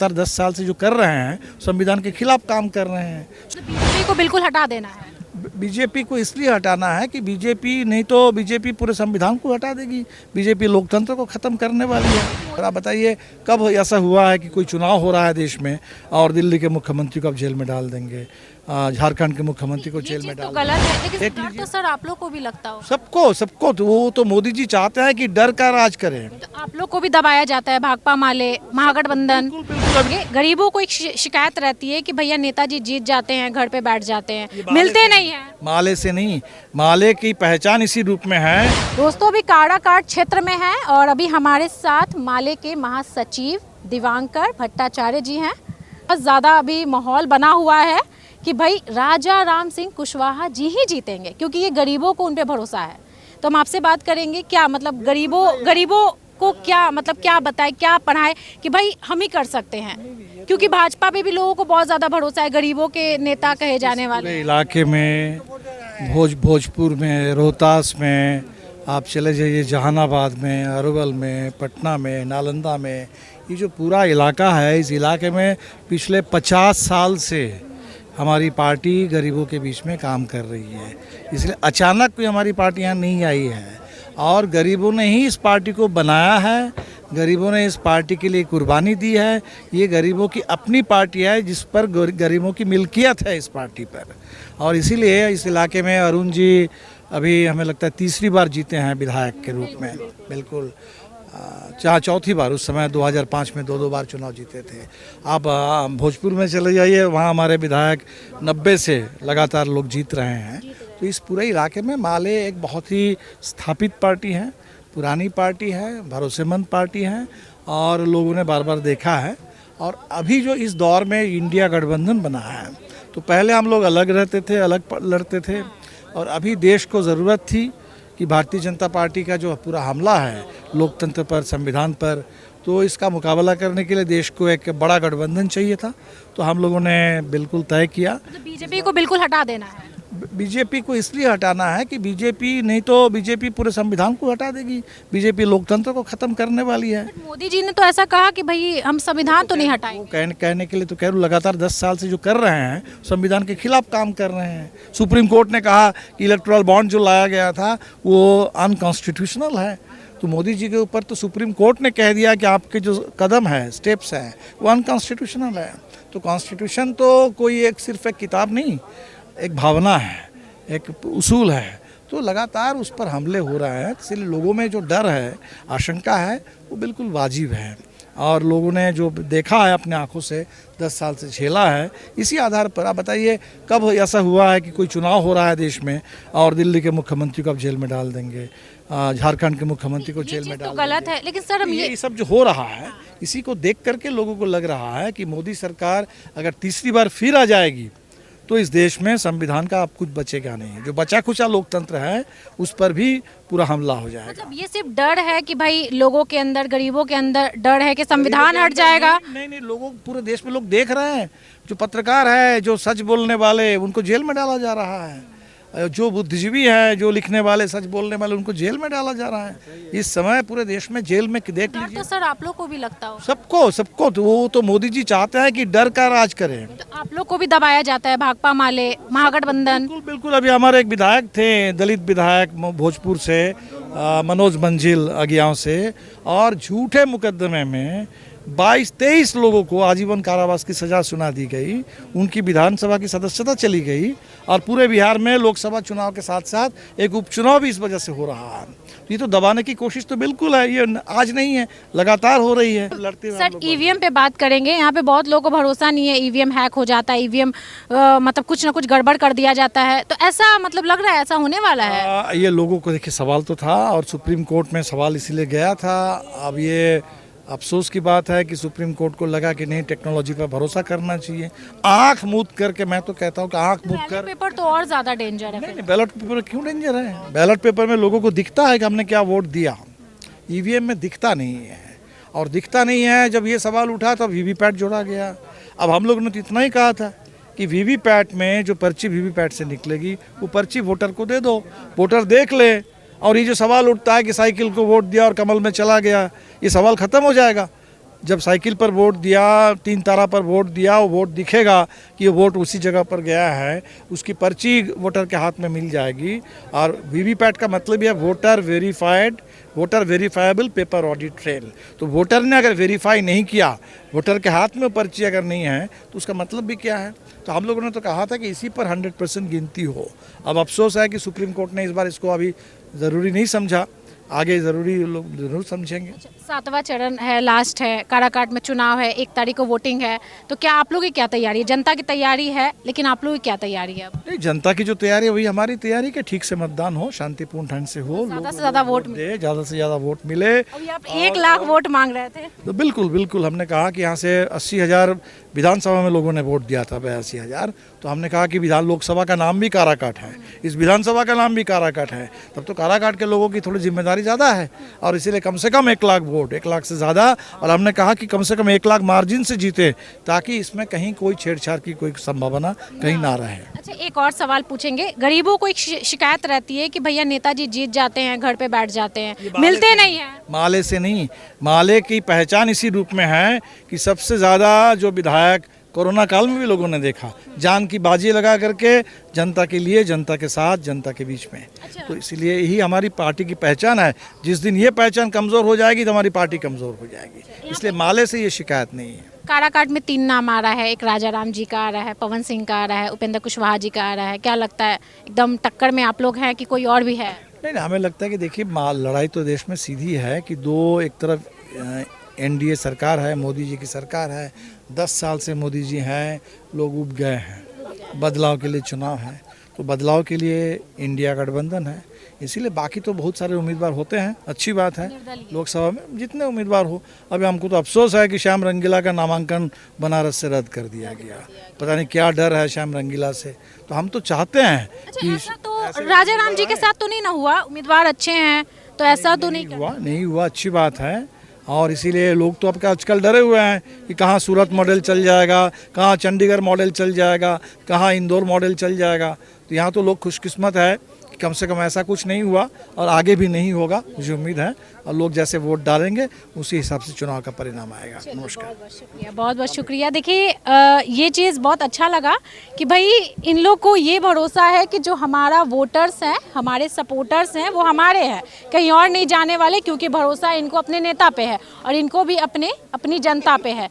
लगातार 10 साल से जो कर रहे हैं संविधान के खिलाफ काम कर रहे हैं। बीजेपी को बिल्कुल हटा देना है। बीजेपी को इसलिए हटाना है कि बीजेपी नहीं तो बीजेपी पूरे संविधान को हटा देगी। बीजेपी लोकतंत्र को ख़त्म करने वाली है। और आप बताइए कब ऐसा हुआ है कि कोई चुनाव हो रहा है देश में और दिल्ली के मुख्यमंत्री को आप जेल में डाल देंगे, झारखंड के मुख्यमंत्री को जेल में तो डाल गलत है, लेकिन देख डर तो सर आप लोग को भी लगता हो। सबको तो वो तो मोदी जी चाहते हैं कि डर का राज करें। तो आप लोग को भी दबाया जाता है, भाकपा माले, महागठबंधन। गरीबों को एक शिकायत रहती है कि भैया नेताजी जीत जाते हैं, घर पे बैठ जाते हैं, मिलते नहीं है। माले से नहीं, माले की पहचान इसी रूप में है। दोस्तों अभी काड़ाकाट क्षेत्र में है और अभी हमारे साथ माले के महासचिव दिवांकर भट्टाचार्य जी हैं। बहुत ज़्यादा अभी माहौल बना हुआ है कि भाई राजा राम सिंह कुशवाहा जी ही जीतेंगे, क्योंकि ये गरीबों को उन पे भरोसा है। तो हम आपसे बात करेंगे क्या मतलब गरीबों को क्या मतलब क्या बताए, क्या पढ़ाए कि भाई हम ही कर सकते हैं, क्योंकि भाजपा पे भी लोगों को बहुत ज़्यादा भरोसा है, गरीबों के नेता कहे जाने वाले इलाके में भोजपुर में, रोहतास में, आप चले जाइए जहानाबाद में, अरवल में, पटना में, नालंदा में, ये जो पूरा इलाका है, इस इलाके में पिछले 50 साल से हमारी पार्टी गरीबों के बीच में काम कर रही है। इसलिए अचानक कोई हमारी पार्टी यहाँ नहीं आई है और गरीबों ने ही इस पार्टी को बनाया है, गरीबों ने इस पार्टी के लिए कुर्बानी दी है। ये गरीबों की अपनी पार्टी है जिस पर गरीबों की मिल्कियत है इस पार्टी पर। और इसीलिए इस इलाके में अरुण जी अभी हमें लगता है तीसरी बार जीते हैं विधायक के रूप में। बिल्कुल चौथी बार, उस समय 2005 में दो बार चुनाव जीते थे। आप भोजपुर में चले जाइए, वहाँ हमारे विधायक 90 से लगातार लोग जीत रहे हैं। तो इस पूरे इलाके में माले एक बहुत ही स्थापित पार्टी है, पुरानी पार्टी है, भरोसेमंद पार्टी है और लोगों ने बार बार देखा है। और अभी जो इस दौर में इंडिया गठबंधन बना है, तो पहले हम लोग अलग रहते थे, अलग लड़ते थे, और अभी देश को ज़रूरत थी कि भारतीय जनता पार्टी का जो पूरा हमला है लोकतंत्र पर, संविधान पर, तो इसका मुकाबला करने के लिए देश को एक बड़ा गठबंधन चाहिए था। तो हम लोगों ने बिल्कुल तय किया। तो बीजेपी को बिल्कुल हटा देना है। बीजेपी को इसलिए हटाना है कि बीजेपी नहीं तो बीजेपी पूरे संविधान को हटा देगी। बीजेपी लोकतंत्र को ख़त्म करने वाली है। मोदी जी ने तो ऐसा कहा कि भाई हम संविधान तो नहीं हटाएंगे। कहने के लिए तो कह रहा हूँ, लगातार 10 साल से जो कर रहे हैं संविधान के खिलाफ काम कर रहे हैं। सुप्रीम कोर्ट ने कहा कि इलेक्टोरल बॉन्ड जो लाया गया था वो अनकॉन्स्टिट्यूशनल है। तो मोदी जी के ऊपर तो सुप्रीम कोर्ट ने कह दिया कि आपके जो कदम है, स्टेप्स हैं, वो अनकॉन्स्टिट्यूशनल है। तो कॉन्स्टिट्यूशन तो कोई एक सिर्फ एक किताब नहीं, एक भावना है, एक उसूल है। तो लगातार उस पर हमले हो रहे हैं, इसलिए लोगों में जो डर है, आशंका है, वो बिल्कुल वाजिब है। और लोगों ने जो देखा है अपने आंखों से, 10 साल से झेला है, इसी आधार पर आप बताइए कब ऐसा हुआ है कि कोई चुनाव हो रहा है देश में और दिल्ली के मुख्यमंत्री को आप जेल में डाल देंगे, झारखंड के मुख्यमंत्री को जेल में डाल तो गलत है, लेकिन सर हम ये सब जो हो रहा है, इसी को देख करके लोगों को लग रहा है कि मोदी सरकार अगर तीसरी बार फिर आ जाएगी तो इस देश में संविधान का अब कुछ बचेगा नहीं। जो बचा खुचा लोकतंत्र है उस पर भी पूरा हमला हो जाएगा। मतलब ये सिर्फ डर है कि भाई लोगों के अंदर, गरीबों के अंदर डर है कि संविधान हट जाएगा? नहीं, लोगों पूरे देश में लोग देख रहे हैं। जो पत्रकार है, जो सच बोलने वाले, उनको जेल में डाला जा रहा है। जो बुद्धिजीवी है, जो लिखने वाले, सच बोलने वाले, उनको जेल में डाला जा रहा है। इस समय पूरे देश में जेल में देख लीजिए। तो सर आप लोग को भी लगता हो? सबको तो वो तो मोदी जी चाहते हैं कि डर का राज करें। तो आप लोग को भी दबाया जाता है, भाकपा माले, महागठबंधन? बिल्कुल। अभी हमारे एक विधायक थे, दलित विधायक भोजपुर से, मनोज मंजिल अगियाव से, और झूठे मुकदमे में 22-23 लोगों को आजीवन कारावास की सजा सुना दी गई। उनकी विधानसभा की सदस्यता चली गई और पूरे बिहार में लोकसभा चुनाव के साथ साथ एक उपचुनाव भी इस वजह से हो रहा है। ये तो दबाने की कोशिश तो बिल्कुल है, ये आज नहीं है, लगातार हो रही है। लड़ते हुए सर ईवीएम पे बात करेंगे। यहाँ पे बहुत लोगों को भरोसा नहीं है, ईवीएम हैक हो जाता है, ईवीएम मतलब कुछ ना कुछ गड़बड़ कर दिया जाता है, तो ऐसा मतलब लग रहा है ऐसा होने वाला है? ये लोगों को देखिए सवाल तो था और सुप्रीम कोर्ट में सवाल इसीलिए गया था। अब ये अफसोस की बात है कि सुप्रीम कोर्ट को लगा कि नहीं, टेक्नोलॉजी पर भरोसा करना चाहिए। आंख मूंद करके, मैं तो कहता हूँ कि आंख मूंद कर। पेपर तो और ज्यादा डेंजर है। नहीं, बैलेट पेपर क्यों डेंजर है? बैलेट पेपर में लोगों को दिखता है कि हमने क्या वोट दिया, ईवीएम में दिखता नहीं है। और दिखता नहीं है, जब ये सवाल उठा तब वीवीपैट जोड़ा गया। अब हम लोग ने तो इतना ही कहा था कि वीवीपैट में जो पर्ची वीवीपैट से निकलेगी वो पर्ची वोटर को दे दो, वोटर देख ले। और ये जो सवाल उठता है कि साइकिल को वोट दिया और कमल में चला गया, ये सवाल ख़त्म हो जाएगा। जब साइकिल पर वोट दिया, 3 तारा पर वोट दिया, वो वोट दिखेगा कि ये वोट उसी जगह पर गया है, उसकी पर्ची वोटर के हाथ में मिल जाएगी। और वीवीपैट का मतलब यह voter verified, voter verifiable paper audit trail. तो वोटर ने अगर वेरीफाई नहीं किया, वोटर के हाथ में पर्ची अगर नहीं है, तो उसका मतलब भी क्या है। तो हम लोगों ने तो कहा था कि इसी पर 100% गिनती हो। अब अफसोस है कि सुप्रीम कोर्ट ने इस बार इसको अभी ज़रूरी नहीं समझा, आगे ज़रूरी लोग ज़रूर समझेंगे। 7वां चरण है, लास्ट है, काराकाट में चुनाव है, 1 तारीख को वोटिंग है, तो क्या आप लोगों की क्या तैयारी है? जनता की तैयारी है, लेकिन आप लोगों की क्या तैयारी है? नहीं, जनता की जो तैयारी है वही हमारी तैयारी के ठीक से मतदान हो, शांतिपूर्ण ढंग से हो, ज़्यादा से ज़्यादा वोट दे, ज़्यादा से ज़्यादा वोट मिले। अभी आप 1 लाख वोट मांग रहे थे। तो बिल्कुल बिल्कुल हमने कहा कि यहाँ से 80,000 विधानसभा में लोगों ने वोट दिया था, 82,000। तो हमने कहा कि लोकसभा का नाम भी काराकाट है, इस विधानसभा का नाम भी काराकाट है, तब तो काराकाट के लोगों की थोड़ी जिम्मेदारी ज़्यादा है। और इसीलिए कम से कम 1 लाख वोट, 1 लाख से ज़्यादा। और हमने कहा कि कम से कम 1 लाख मार्जिन से जीते, ताकि इसमें कहीं कोई छेड़छाड़ की कोई संभावना कहीं ना रहे। अच्छा, एक और सवाल पूछेंगे। गरीबों को एक शिकायत रहती है कि भैया नेताजी जीत जाते हैं, घर पे बैठ जाते हैं, मिलते नहीं हैं। माले से नहीं, माले की पहचान इसी रूप में है कि सबसे ज़्यादा जो विधायक कोरोना काल में भी लोगों ने देखा, जान की बाजी लगा करके जनता के लिए, जनता के साथ, जनता के बीच में। तो इसलिए यही हमारी पार्टी की पहचान है। जिस दिन ये पहचान कमज़ोर हो जाएगी तो हमारी पार्टी कमज़ोर हो जाएगी। इसलिए माले से ये शिकायत नहीं है। काराकाट में 3 नाम आ रहा है, एक राजा राम जी का आ रहा है, पवन सिंह का आ रहा है, उपेंद्र कुशवाहा जी का आ रहा है। क्या लगता है, एकदम टक्कर में आप लोग हैं कि कोई और भी है? नहीं, हमें लगता है कि देखिए, लड़ाई तो देश में सीधी है कि एक तरफ एनडीए सरकार है, मोदी जी की सरकार है, 10 साल से मोदी जी हैं, लोग उब गए हैं। बदलाव के लिए चुनाव है, तो बदलाव के लिए इंडिया गठबंधन है। इसीलिए बाकी तो बहुत सारे उम्मीदवार होते हैं, अच्छी बात है, लोकसभा में जितने उम्मीदवार हो। अभी हमको तो अफसोस है कि श्याम रंगीला का नामांकन बनारस से रद्द कर दिया गया। पता नहीं क्या डर है श्याम रंगीला से। तो हम तो चाहते हैं कि ऐसा तो राजा राम जी के साथ तो नहीं ना हुआ, उम्मीदवार अच्छे हैं, तो ऐसा तो नहीं हुआ, अच्छी बात है। और इसीलिए लोग तो अब आजकल डरे हुए हैं कि कहाँ सूरत मॉडल चल जाएगा, कहाँ चंडीगढ़ मॉडल चल जाएगा, कहाँ इंदौर मॉडल चल जाएगा। तो यहाँ तो लोग खुशकिस्मत है कि कम से कम ऐसा कुछ नहीं हुआ और आगे भी नहीं होगा, मुझे उम्मीद है। और लोग जैसे वोट डालेंगे उसी हिसाब से चुनाव का परिणाम आएगा। नमस्कार, बहुत बहुत शुक्रिया। देखिए, ये चीज़ बहुत अच्छा लगा कि भाई इन लोग को ये भरोसा है कि जो हमारा वोटर्स हैं, हमारे सपोर्टर्स हैं, वो हमारे हैं, कहीं और नहीं जाने वाले, क्योंकि भरोसा इनको अपने नेता पे है और इनको भी अपनी जनता पे है।